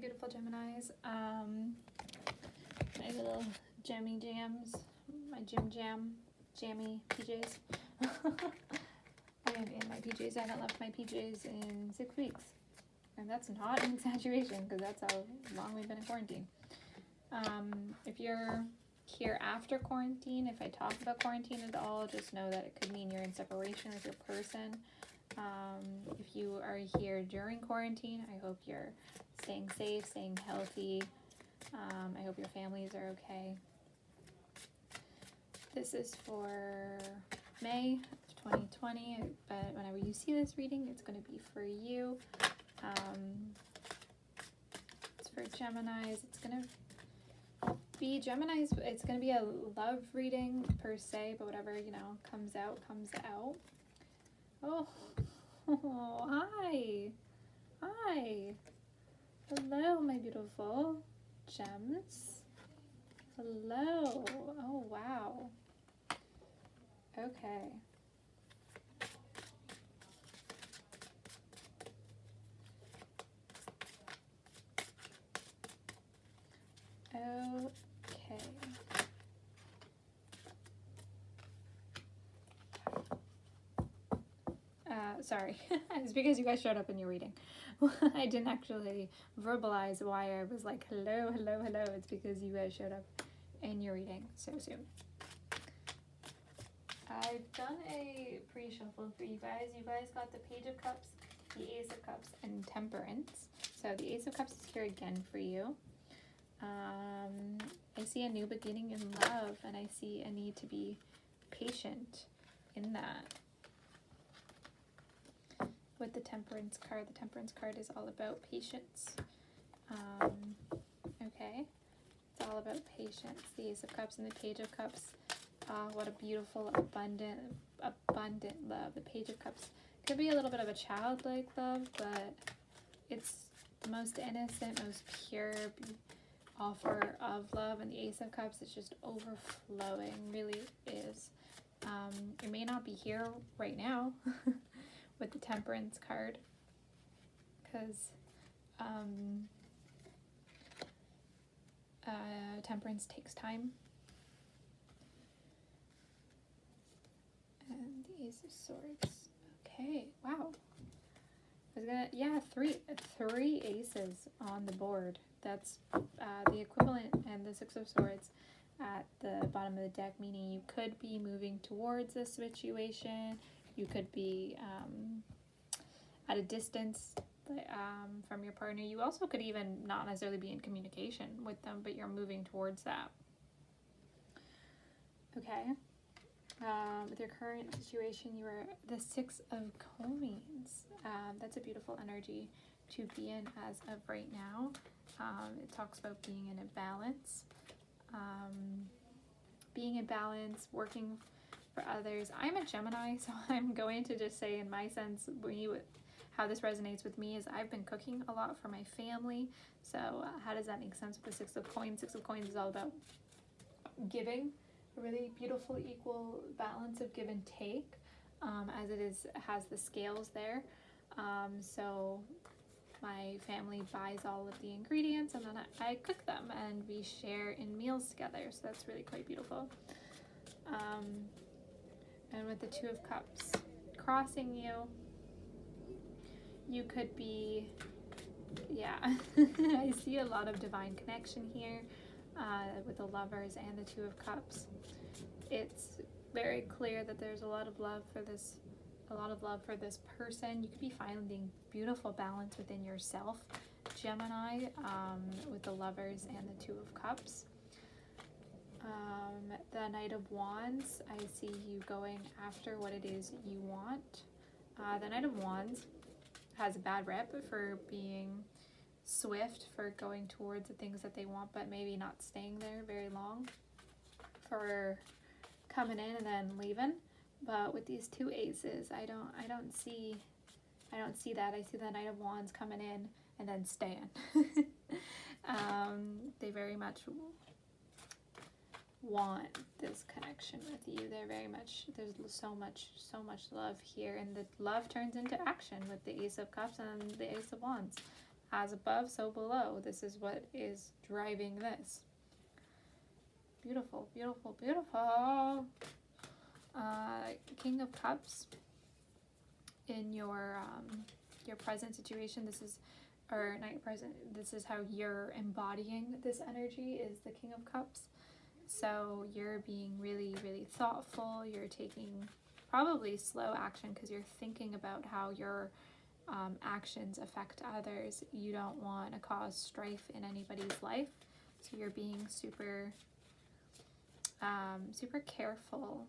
beautiful Geminis. My little jammy jams, my jammy PJs. I am in my PJs. I haven't left my PJs in 6 weeks. And that's not an exaggeration because that's how long we've been in quarantine. If you're here after quarantine, if I talk about quarantine at all, just know that it could mean you're in separation with your person. If you are here during quarantine, I hope you're staying safe, staying healthy. I hope your families are okay. This is for May of 2020, but whenever you see this reading, it's going to be for you. It's for Geminis. It's going to be Geminis. It's going to be a love reading per se, but whatever, comes out, comes out. Oh, hi. Hi. Hello, my beautiful gems. Hello. Oh, wow. Okay. Okay. Sorry, it's because you guys showed up in your reading. I didn't actually verbalize why I was like, hello, hello, hello. It's because you guys showed up in your reading so soon. I've done a pre-shuffle for you guys. You guys got the Page of Cups, the Ace of Cups, and Temperance. So the Ace of Cups is here again for you. I see a new beginning in love, and I see a need to be patient in that. With the Temperance card is all about patience. Okay, it's all about patience. The Ace of Cups and the Page of Cups. What a beautiful, abundant love. The Page of Cups could be a little bit of a childlike love, but it's the most innocent, most pure offer of love. And the Ace of Cups is just overflowing, really is. It may not be here right now with the Temperance card, because temperance takes time. And the Ace of Swords. Okay, wow. Three aces on the board. That's the equivalent, and the Six of Swords at the bottom of the deck, meaning you could be moving towards a situation. You could be at a distance from your partner. You also could even not necessarily be in communication with them, but you're moving towards that. Okay. With your current situation, you are the Six of Coins. That's a beautiful energy to be in as of right now. It talks about being in a balance. Being in balance, working for others. I'm a Gemini, so I'm going to just say, in my sense, how this resonates with me is I've been cooking a lot for my family. So how does that make sense with the Six of Coins? Six of Coins is all about giving, a really beautiful equal balance of give and take, as it has the scales there. So my family buys all of the ingredients, and then I cook them, and we share in meals together. So that's really quite beautiful. And with the Two of Cups crossing you, you could be, I see a lot of divine connection here with the Lovers and the Two of Cups. It's very clear that there's a lot of love for this person. You could be finding beautiful balance within yourself, Gemini, with the Lovers and the Two of Cups. The Knight of Wands, I see you going after what it is you want. The Knight of Wands has a bad rep for being swift, for going towards the things that they want, but maybe not staying there very long, for coming in and then leaving. But with these two aces, I don't see that. I see the Knight of Wands coming in and then staying. They very much want this connection with you. There's so much love here, and the love turns into action with the Ace of Cups and the Ace of Wands. as above, so below. This is what is driving this. Beautiful, beautiful, beautiful. King of Cups in your present situation. This is, or not your present, this is how you're embodying this energy, is the King of Cups. So you're being really, really thoughtful. You're taking probably slow action because you're thinking about how your actions affect others. You don't want to cause strife in anybody's life. So you're being super super careful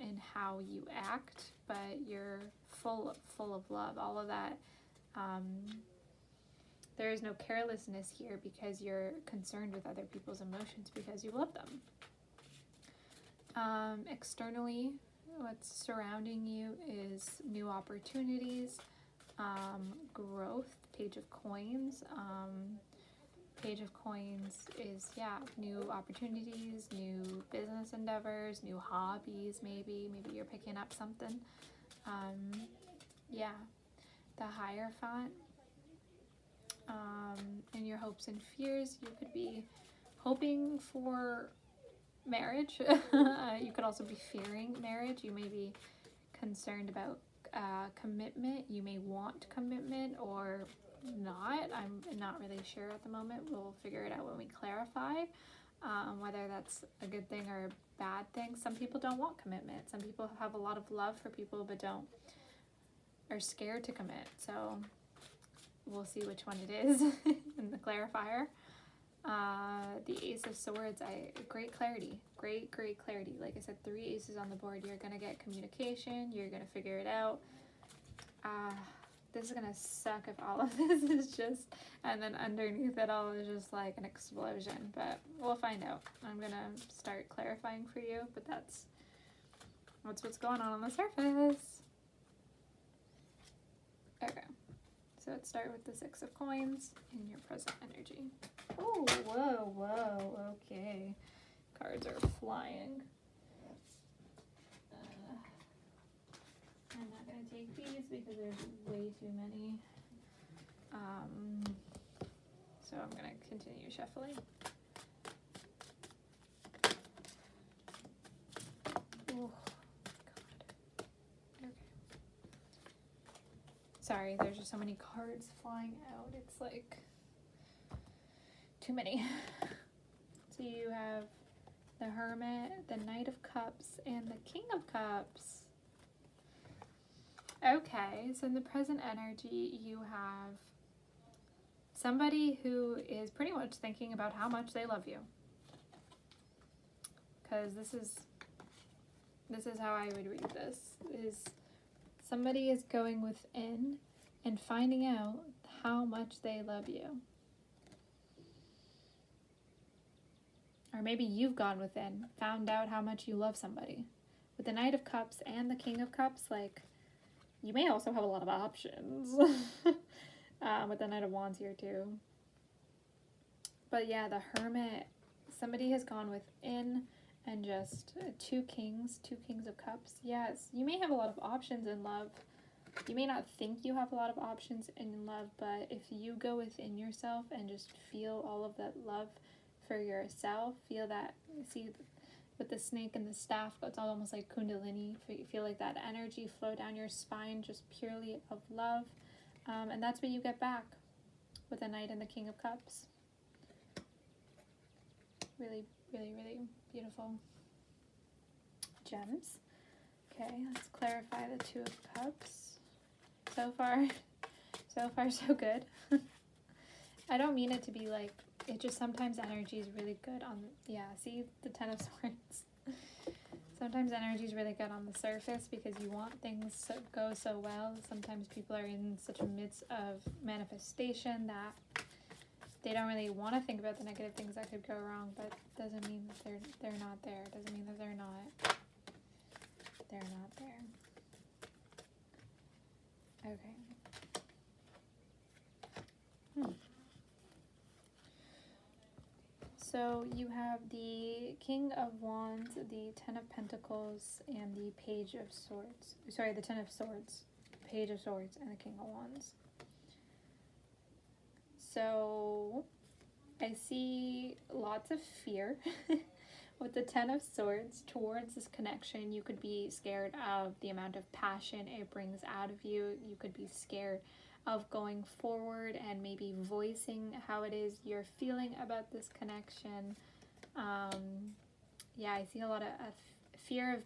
in how you act, but you're full of love. All of that. There is no carelessness here because you're concerned with other people's emotions because you love them. Externally, what's surrounding you is new opportunities, growth. Page of Coins. Page of Coins is, new opportunities, new business endeavors, new hobbies, maybe you're picking up something. The Hierophant. In your hopes and fears, you could be hoping for marriage. You could also be fearing marriage. You may be concerned about commitment. You may want commitment or not. I'm not really sure at the moment. We'll figure it out when we clarify whether that's a good thing or a bad thing. Some people don't want commitment. Some people have a lot of love for people but are scared to commit. So we'll see which one it is in the clarifier. The Ace of Swords, great clarity. Great clarity. Like I said, 3 aces on the board. You're going to get communication. You're going to figure it out. This is going to suck if all of this is just, and then underneath it all is just like an explosion. But we'll find out. I'm going to start clarifying for you, but that's what's going on the surface. Okay. So let's start with the 6 of Coins in your present energy. Oh, whoa, okay. Cards are flying. I'm not going to take these because there's way too many. So I'm going to continue shuffling. Oh, God. Okay. Sorry, there's just so many cards flying out. It's like too many. So you have the Hermit, the Knight of Cups, and the King of Cups. Okay, so in the present energy, you have somebody who is pretty much thinking about how much they love you. Because this is how I would read this, is somebody is going within and finding out how much they love you. Or maybe you've gone within, found out how much you love somebody. With the Knight of Cups and the King of Cups, like, you may also have a lot of options. With the Knight of Wands here too. But yeah, the Hermit, somebody has gone within and just 2 kings of cups. Yes, you may have a lot of options in love. You may not think you have a lot of options in love, but if you go within yourself and just feel all of that love for yourself, feel that, see with the snake and the staff, it's almost like Kundalini. Feel like that energy flow down your spine, just purely of love. And that's what you get back with the Knight and the King of Cups. Really, really, really beautiful gems. Okay, let's clarify the 2 of Cups. So far so good. I don't mean it to be like, it just sometimes energy is really good on, see the 10 of Swords. Sometimes energy is really good on the surface because you want things to go so well. Sometimes people are in such a midst of manifestation that they don't really want to think about the negative things that could go wrong, but doesn't mean that they're not there. Doesn't mean that they're not there. Okay. So you have the King of Wands, the 10 of Pentacles, and the Page of Swords. Sorry, the 10 of Swords, Page of Swords, and the King of Wands. So I see lots of fear with the Ten of Swords towards this connection. You could be scared of the amount of passion it brings out of you. You could be scared of going forward and maybe voicing how it is you're feeling about this connection. Yeah, I see a lot of fear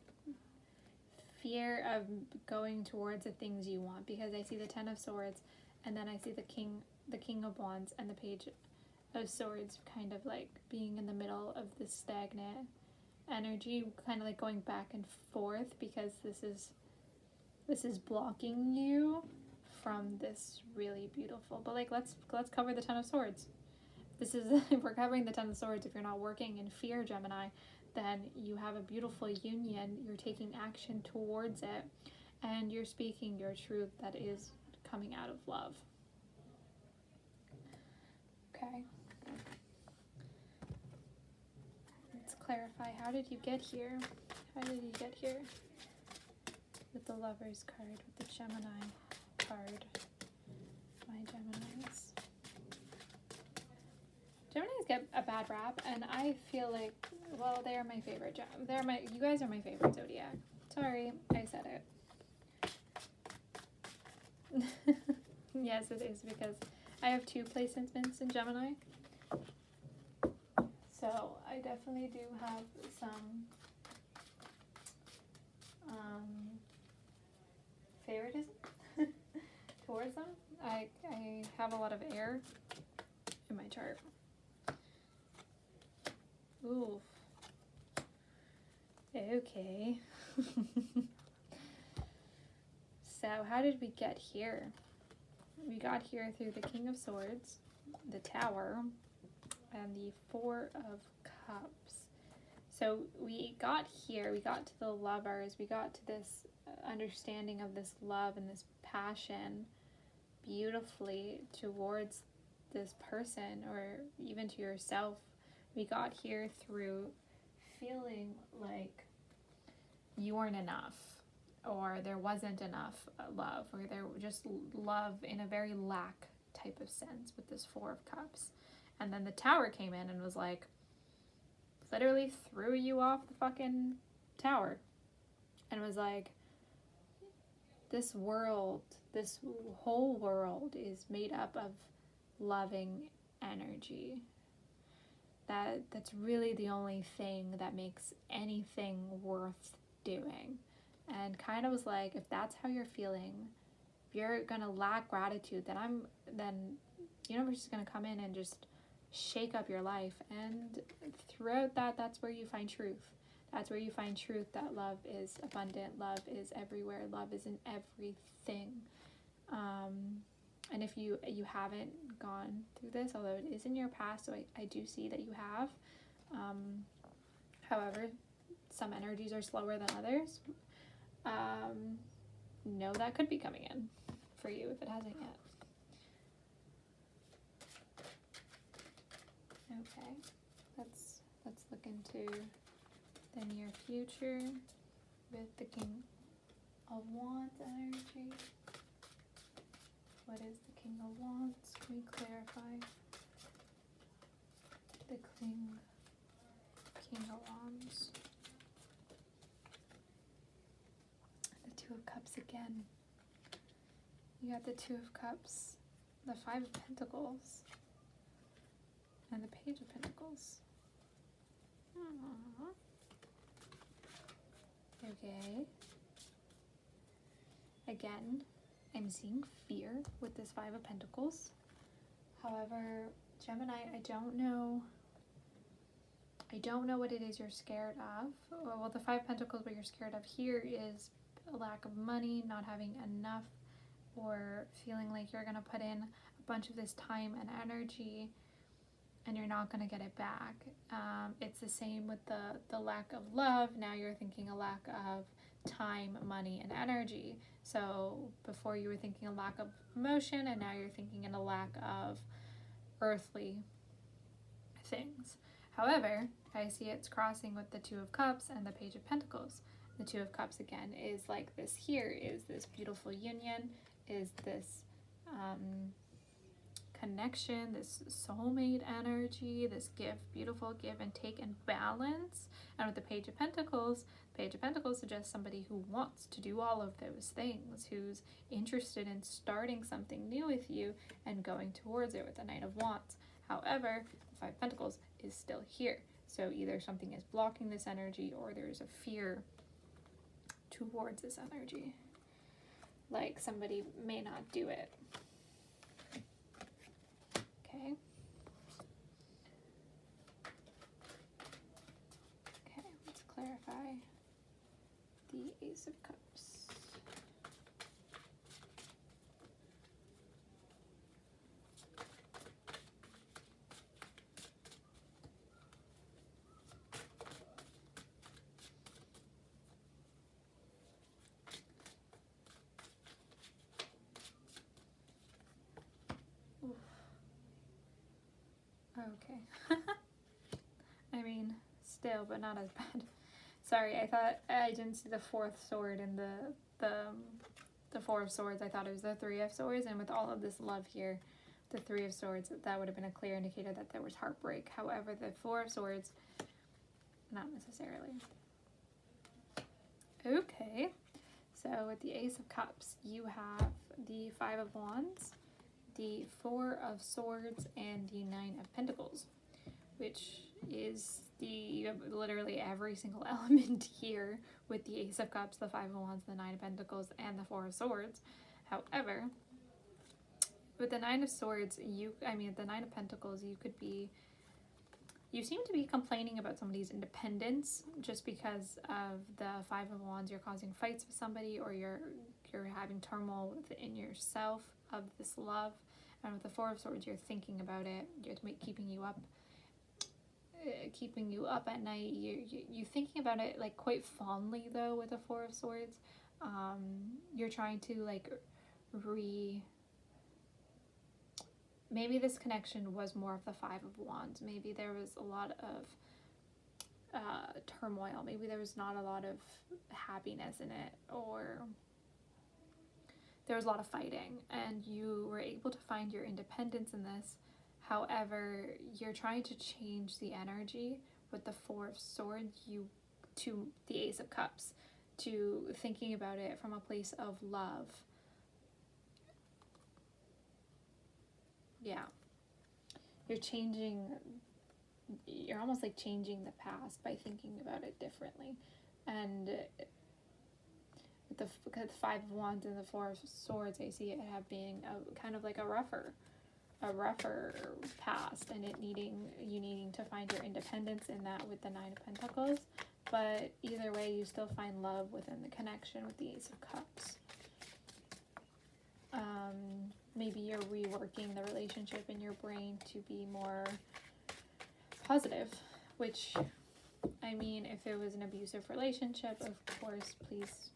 of going towards the things you want, because I see the Ten of Swords, and then I see the King of Wands and the Page of Swords, kind of like being in the middle of this stagnant energy, kind of like going back and forth, because this is blocking you from this really beautiful. But like, let's cover the Ten of Swords. This is if we're covering the Ten of Swords. If you're not working in fear, Gemini, then you have a beautiful union. You're taking action towards it, and you're speaking your truth that is coming out of love. Okay. Let's clarify. How did you get here? How did you get here? With the Lover's card, with the Gemini card. My Geminis. Geminis get a bad rap, and I feel like, well, they are my favorite. You guys are my favorite zodiac. Sorry, I said it. Yes, it is, because I have 2 placements in Gemini. So I definitely do have some favoritism towards them. I have a lot of air in my chart. Ooh. Okay. So how did we get here? We got here through the King of Swords, the Tower, and the Four of Cups. So we got here, we got to the Lovers, we got to this understanding of this love and this passion beautifully towards this person, or even to yourself. We got here through feeling like you weren't enough, or there wasn't enough love, or there just love in a very lack type of sense with this Four of Cups. And then the Tower came in and was like, literally threw you off the fucking tower, and was like, this world, this whole world is made up of loving energy. That's really the only thing that makes anything worth doing. And kind of was like, if that's how you're feeling, if you're gonna lack gratitude, then universe is gonna come in and just shake up your life. And throughout that's where you find truth. That's where you find truth, that love is abundant, love is everywhere, love is in everything. And if you haven't gone through this, although it is in your past, so I do see that you have. However, some energies are slower than others. No, that could be coming in for you if it hasn't yet. Okay, let's look into the near future with the King of Wands energy. What is the King of Wands? Can we clarify? The King of Wands. The Two of Cups again. You got the Two of Cups, the Five of Pentacles, and the Page of Pentacles. Aww. Okay. Again, I'm seeing fear with this Five of Pentacles. However, Gemini, I don't know what it is you're scared of. Well, the Five of Pentacles, what you're scared of here is a lack of money, not having enough, or feeling like you're going to put in a bunch of this time and energy and you're not going to get it back. It's the same with the lack of love. Now you're thinking a lack of time, money, and energy. So before you were thinking a lack of emotion, and now you're thinking in a lack of earthly things. However, I see it's crossing with the Two of Cups and the Page of Pentacles. The Two of Cups again is like this here, is this beautiful union, is this connection, this soulmate energy, this beautiful give and take and balance. And with the Page of Pentacles suggests somebody who wants to do all of those things, who's interested in starting something new with you and going towards it with the Knight of Wands. However, the Five of Pentacles is still here. So either something is blocking this energy or there's a fear towards this energy. Like somebody may not do it. Okay. Okay, let's clarify the Ace of Cups. Okay. I mean, still, but not as bad. Sorry, I thought I didn't see the fourth sword in the Four of Swords. I thought it was the Three of Swords, and with all of this love here, the Three of Swords, that would have been a clear indicator that there was heartbreak. However, the Four of Swords, not necessarily. Okay, so with the Ace of Cups, you have the Five of Wands, the Four of Swords, and the Nine of Pentacles, which is you have literally every single element here with the Ace of Cups, the Five of Wands, the Nine of Pentacles, and the Four of Swords. However, with the Nine of Swords, the Nine of Pentacles, you seem to be complaining about somebody's independence just because of the Five of Wands. You're causing fights with somebody, or you're having turmoil within yourself of this love. And with the Four of Swords, you're thinking about it. It's keeping you up at night. You're thinking about it like quite fondly though. With the Four of Swords, you're trying to like maybe this connection was more of the Five of Wands. Maybe there was a lot of turmoil. Maybe there was not a lot of happiness in it, or there was a lot of fighting, and you were able to find your independence in this. However, you're trying to change the energy with the Four of Swords to the Ace of Cups, to thinking about it from a place of love. Yeah. You're almost like changing the past by thinking about it differently. And because the Five of Wands and the Four of Swords, I see it being a kind of like a rougher past, and you needing to find your independence in that with the Nine of Pentacles. But either way, you still find love within the connection with the Ace of Cups. Maybe you're reworking the relationship in your brain to be more positive, which, I mean, if it was an abusive relationship, of course, please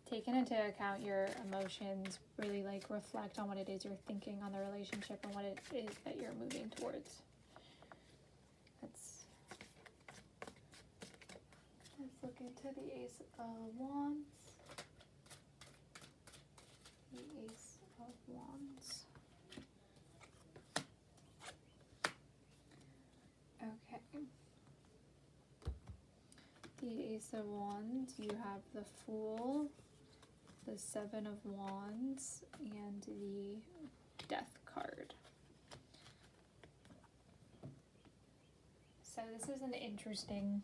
taking into account your emotions, really like reflect on what it is you're thinking on the relationship and what it is that you're moving towards. Let's look into the Ace of Wands. The Ace of Wands. Okay. The Ace of Wands, you have the Fool, the Seven of Wands, and the Death card. So this is an interesting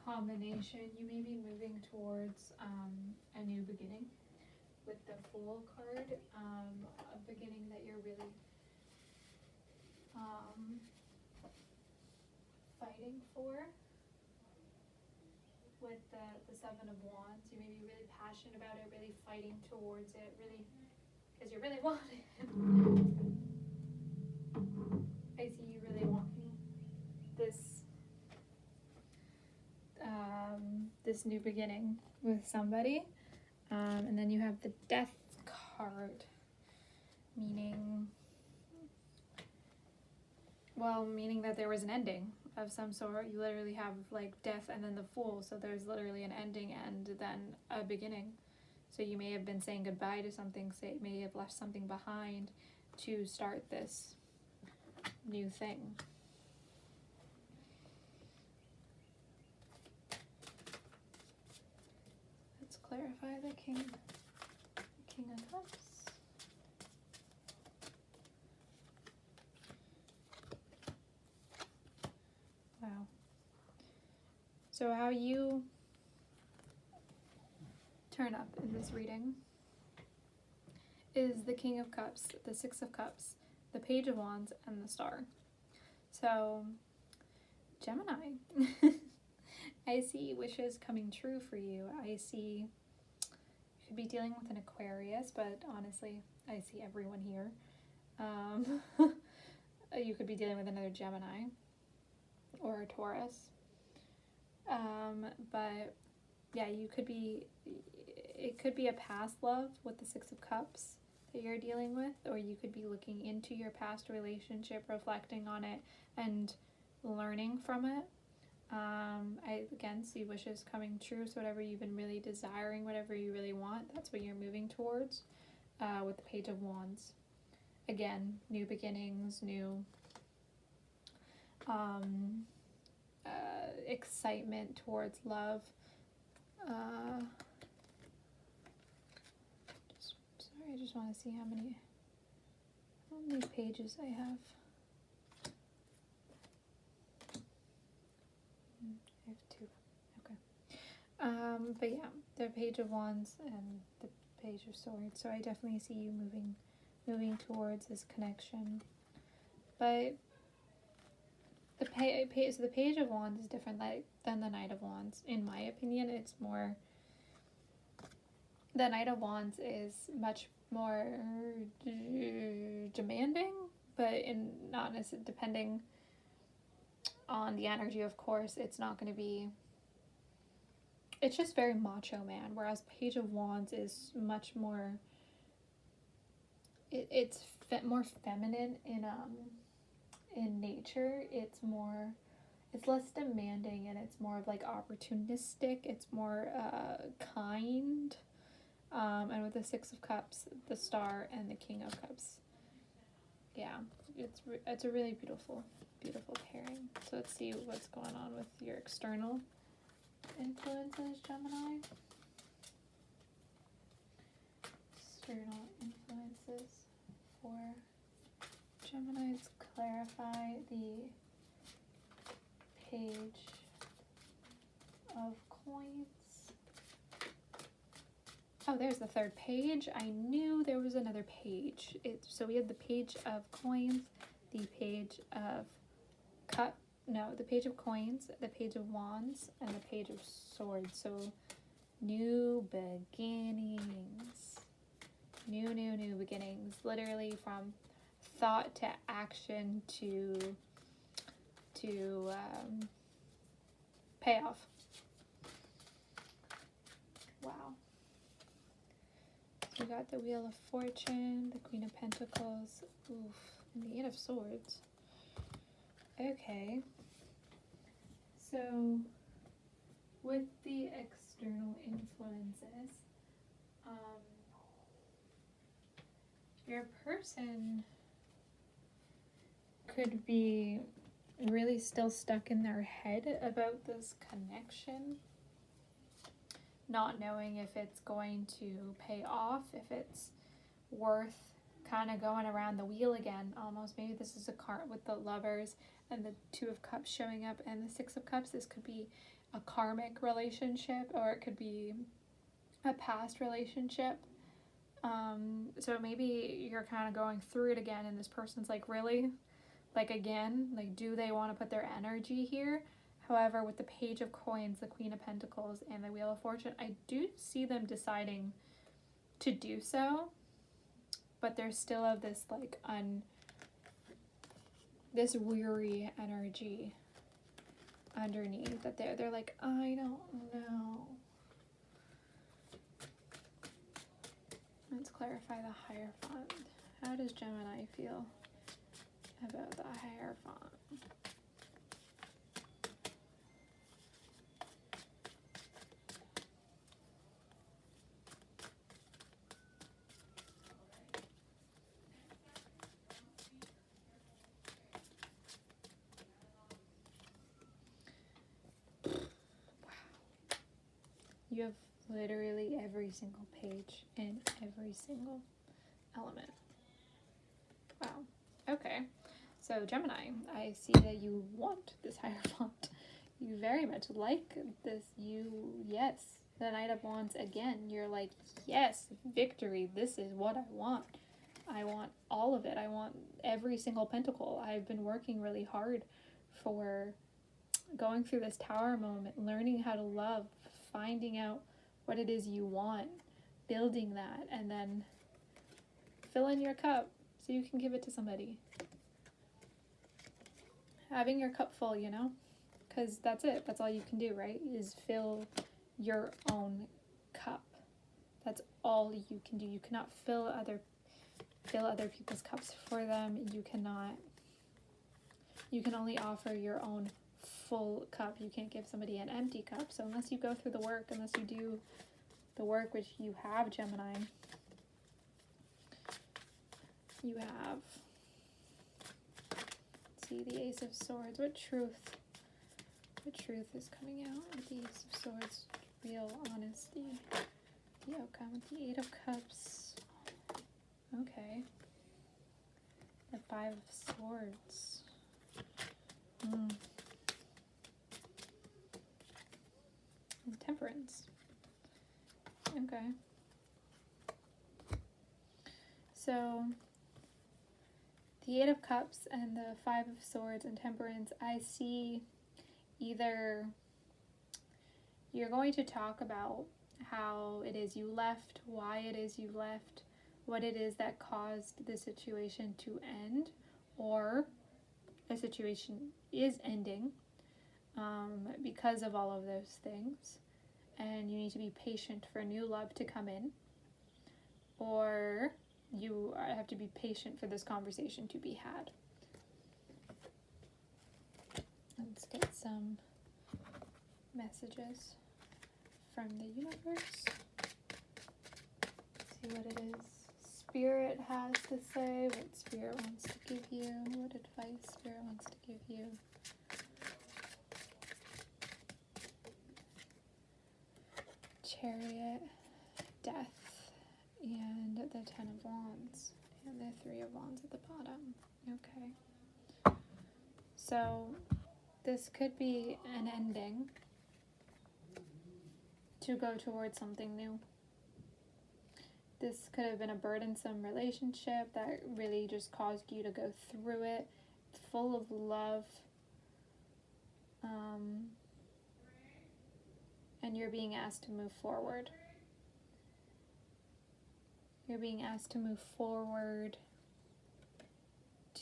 combination. You may be moving towards a new beginning with the Fool card, a beginning that you're really fighting for. With the Seven of Wands, you may be really passionate about it, really fighting towards it, really, because you really want it. I see you really wanting this new beginning with somebody. And then you have the Death card, meaning that there was an ending of some sort. You literally have like death and then the Fool, so there's literally an ending and then a beginning. So you may have been saying goodbye to something, may have left something behind to start this new thing. Let's clarify the King of Cups. Wow. So how you turn up in this reading is the King of Cups, the Six of Cups, the Page of Wands, and the Star. So, Gemini, I see wishes coming true for you. I see you could be dealing with an Aquarius, but honestly, I see everyone here. You could be dealing with another Gemini or a Taurus. But yeah, it could be a past love with the Six of Cups that you're dealing with, or you could be looking into your past relationship, reflecting on it, and learning from it. I again see wishes coming true, so whatever you've been really desiring, whatever you really want, that's what you're moving towards with the Page of Wands. Again, new beginnings, new excitement towards love. I just want to see how many pages I have. I have 2. Okay. But yeah, the Page of Wands and the Page of Swords. So I definitely see you moving towards this connection. But the Page of Wands is different than the Knight of Wands. In my opinion, it's more. The Knight of Wands is much more demanding, but not necessarily, depending on the energy, of course, it's not going to be. It's just very macho man, whereas Page of Wands is much more. It's more feminine in nature. It's less demanding, and it's more of like opportunistic. It's more kind. And with the Six of Cups, the Star, and the King of Cups, yeah, it's a really beautiful pairing. So let's see what's going on with your external influences, Gemini. External influences for Gemini. Let's clarify the Page of Coins. Oh, there's the third page. I knew there was another page. So we had the Page of Coins, the Page of the Page of Coins, the Page of Wands, and the Page of Swords. So new beginnings. New beginnings. Literally from thought to action to payoff. Wow. We got the Wheel of Fortune, the Queen of Pentacles, and the Eight of Swords. Okay. So, with the external influences, your person could be really still stuck in their head about this connection, not knowing if it's going to pay off, if it's worth kind of going around the wheel again almost. Maybe this is a card with the Lovers and the Two of Cups showing up and the Six of Cups. This could be a karmic relationship, or it could be a past relationship. So maybe you're kind of going through it again, and this person's like, really? Like, again? Like, do they want to put their energy here? However, with the Page of Coins, the Queen of Pentacles, and the Wheel of Fortune, I do see them deciding to do so, but there's still of this like this weary energy underneath that they're like, I don't know. Let's clarify the Hierophant. How does Gemini feel about the Hierophant? You have literally every single page in every single element. Wow. Okay. So Gemini, I see that you want this Hierophant. You very much like this. Yes, the Knight of Wands again. You're like, yes, victory. This is what I want. I want all of it. I want every single pentacle. I've been working really hard for going through this Tower moment, learning how to love, finding out what it is you want, building that, and then filling your cup so you can give it to somebody. Having your cup full, you know? Because that's it. That's all you can do, right? Is fill your own cup. That's all you can do. You cannot fill other people's cups for them. You can only offer your own full cup. You can't give somebody an empty cup. So unless you go through the work, unless you do the work, which you have, Gemini, you have, see, the Ace of Swords. What truth is coming out with the Ace of Swords? Real honesty. The outcome with the Eight of Cups. Okay. The Five of Swords. And Temperance. Okay. So the Eight of Cups and the Five of Swords and Temperance, I see either you're going to talk about how it is you left, why it is you left, what it is that caused the situation to end, or a situation is ending because of all of those things, and you need to be patient for new love to come in, or you have to be patient for this conversation to be had. Let's get some messages from the universe. See what it is Spirit has to say, what Spirit wants to give you, what advice Spirit wants to give you. Chariot, Death, and the Ten of Wands, and the Three of Wands at the bottom. Okay. So this could be an ending to go towards something new. This could have been a burdensome relationship that really just caused you to go through it. It's full of love. And you're being asked to move forward. You're being asked to move forward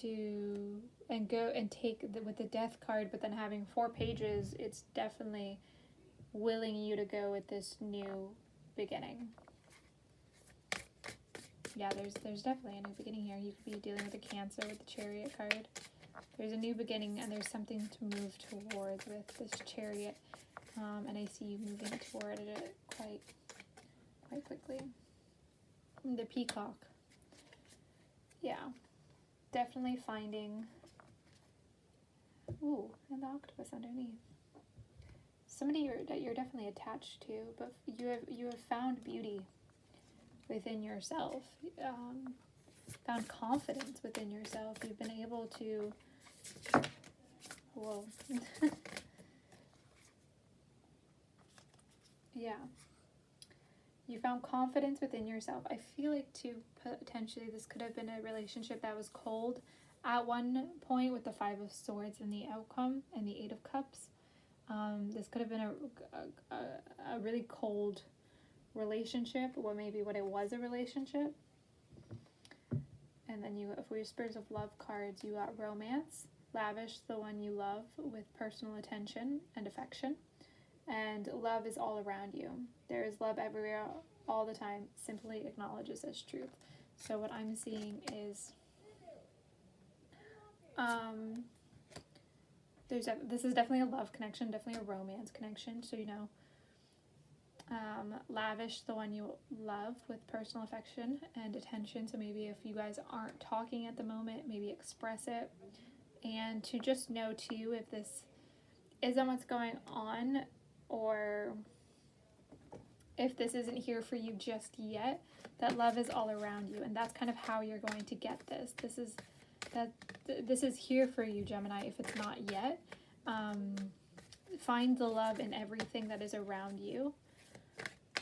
and go and take with the Death card, but then having 4 pages, it's definitely willing you to go with this new beginning. Yeah, there's definitely a new beginning here. You could be dealing with a Cancer with the Chariot card. There's a new beginning, and there's something to move towards with this Chariot, and I see you moving toward it quite quickly. The Peacock. Yeah, definitely finding. Ooh, and the octopus underneath. Somebody that you're definitely attached to, but you have found beauty within yourself, found confidence within yourself. You've been able to, whoa, yeah, you found confidence within yourself. I feel like too, potentially this could have been a relationship that was cold at one point with the Five of Swords and the outcome and the Eight of Cups. This could have been a really cold relationship, or maybe what it was a relationship. And then for your Spirits of Love cards, you got Romance, lavish the one you love with personal attention and affection, and love is all around you. There is love everywhere, all the time. Simply acknowledge this as truth. So what I'm seeing is this is definitely a love connection, definitely a romance connection. So lavish the one you love with personal affection and attention. So maybe if you guys aren't talking at the moment, maybe express it. And to just know too, if this isn't what's going on, or if this isn't here for you just yet, that love is all around you, and that's kind of how you're going to get this. This is here for you, Gemini, if it's not yet. Find the love in everything that is around you,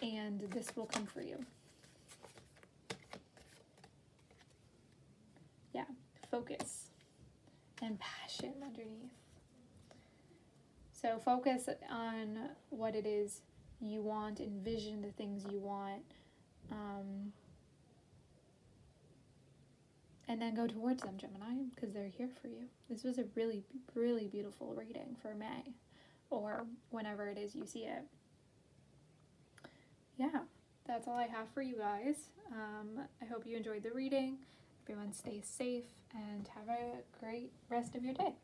and this will come for you. Yeah, focus and passion underneath. So focus on what it is you want, envision the things you want, and then go towards them, Gemini, because they're here for you. This was a really, really beautiful reading for May, or whenever it is you see it. Yeah, that's all I have for you guys. I hope you enjoyed the reading. Everyone stay safe and have a great rest of your day.